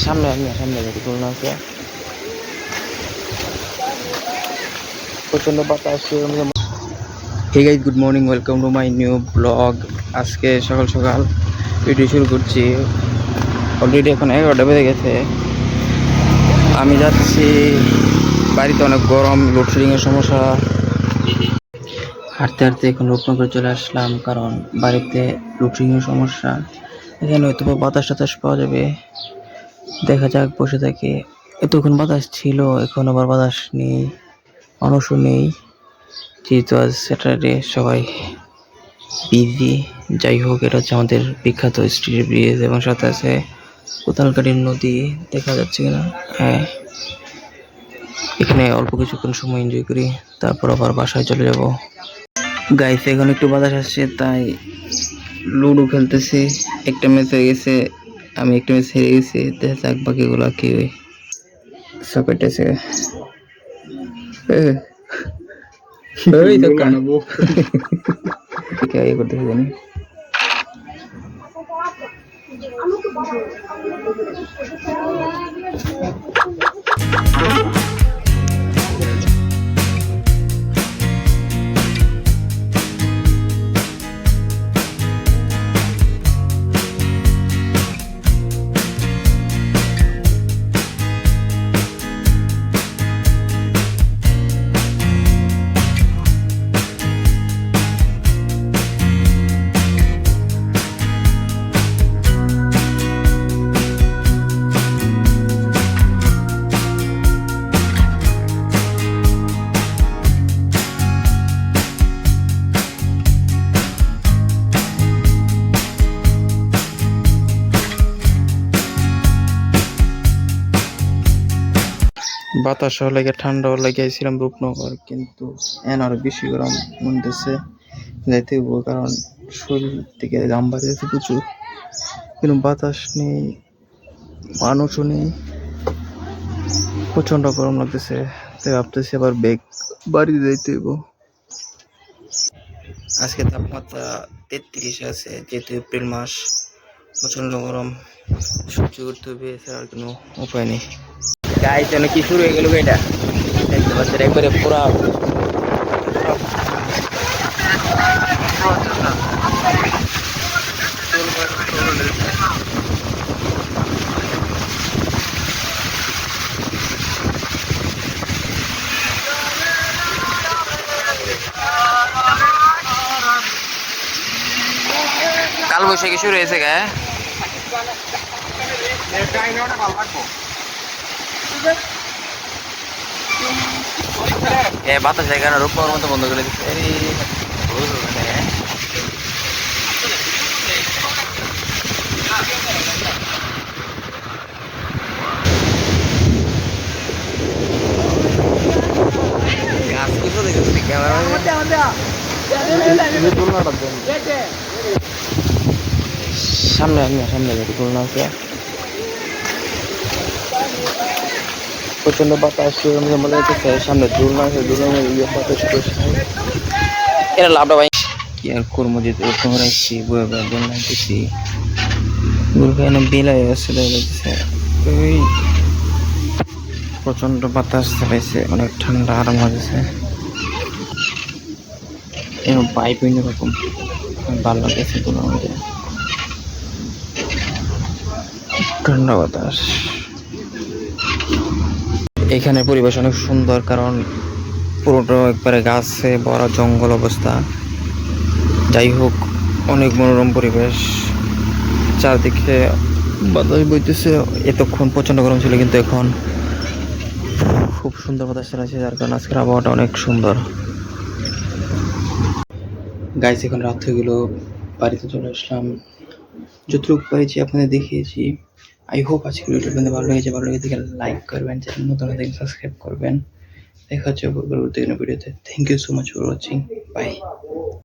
সামনে সামনে তুলনা আছে প্রচন্ড বাতাস। Hey guys, good morning, welcome to my new blog. আজকে সকাল সকাল ভিডিও শুরু করছি। অলরেডি এখন 11টা বেজে গেছে। আমি যাচ্ছি বাড়িতে, অনেক গরম, লোডশেডিংয়ের সমস্যা। হাঁটতে হাঁটতে এখন রূপনগর চলে আসলাম, কারণ বাড়িতে লোডশেডিংয়ের সমস্যা। এখানে হয়তো বাতাস টাতাস পাওয়া যাবে, দেখা যাক। বসে থাকি, এতক্ষণ বাতাস ছিল, এখন আবার বাতাস নেই, মানুষও নেই, যেহেতু আজ স্যাটারডে, সবাই বিজি। যাই হোক, এটা হচ্ছে আমাদের বিখ্যাত স্ট্রিট ব্রিজ এবং সাথে আছে কোতালকাটির নদী। দেখা যাচ্ছে কিনা? হ্যাঁ, এখানে অল্প কিছুক্ষণ সময় এনজয় করি, তারপর আবার বাসায় চলে যাব। গাইস, এখন একটু বাতাস আসছে, তাই লুডো খেলতেছি। একটা ম্যাচ হয়ে গেছে, আমি একটা ম্যাচ হেরে গেছি। দেখা যাক বাকিগুলো কি সকেটেছে। করতে জানি। বাতাস লাগে, ঠান্ডাও লাগিয়েছিলাম রূপনগর, কিন্তু এখন আরো বেশি গরম মনতেছে। যাইতে হইব, কারণ শরীর থেকে ঘাম বাড়িয়েছে প্রচুর, কিন্তু বাতাস নেই, মানুষও নেই, প্রচন্ড গরম লাগতেছে। তাই ভাবতেছি আবার বেগ বাড়িতে যাইতে হইব। আজকে তাপমাত্রা 33 আছে, যেহেতু এপ্রিল মাস, প্রচন্ড গরম, সহ্য করতে হবে, এছাড়া আর কোনো উপায় নেই। গাইস, কি শুরু হয়ে গেল এটা দেখতে পাচ্ছেন, একবারে পুরা কাল বৈশাখী শুরু হয়েছে গা। বাতাস এখানে রূপনগর মতো বন্ধ করে দিচ্ছে। সামনে সামনে তুলনা আছে, প্রচন্ড বাতাস। সামনে দুলনা আছে, দুলনা বাতাস এটা লাভটা ভাই কি আর করবো, যেহেতু ওরকম রাখছি বয়ে বয়ে বলতেছি বিলাই আছে। ওই প্রচন্ড বাতাস চালাইছে, অনেক ঠান্ডা আরাম লাগছে। এরকম পাইপ অন্যরকম ভালো লাগতেছে, কোনো মধ্যে ঠান্ডা বাতাস। এখানে পরিবেশ অনেক সুন্দর, কারণ পুরোটা একবারে গাছে ভরা, জঙ্গল অবস্থা। যাই হোক, অনেক মনোরম পরিবেশ, চারদিকে বাতাস বইতেছে। এতক্ষণ প্রচন্ড গরম ছিল, কিন্তু এখন খুব সুন্দর বাতাস চালাচ্ছে, যার কারণে আজকের আবহাওয়াটা অনেক সুন্দর। গাইস, এখন রাত হয়ে গেল, বাড়িতে চলে আসলাম। যতটুকু পাইছি আপনাদের দেখিয়েছি। আই হোপ আজকের ভিডিওটা আপনাদের ভালো লেগেছে। ভালো লেগে থেকে লাইক করবেন, চ্যানেল নতুন হলে সাবস্ক্রাইব করবেন। দেখা হচ্ছে পরবর্তী ভিডিওতে। Thank you so much for watching, by.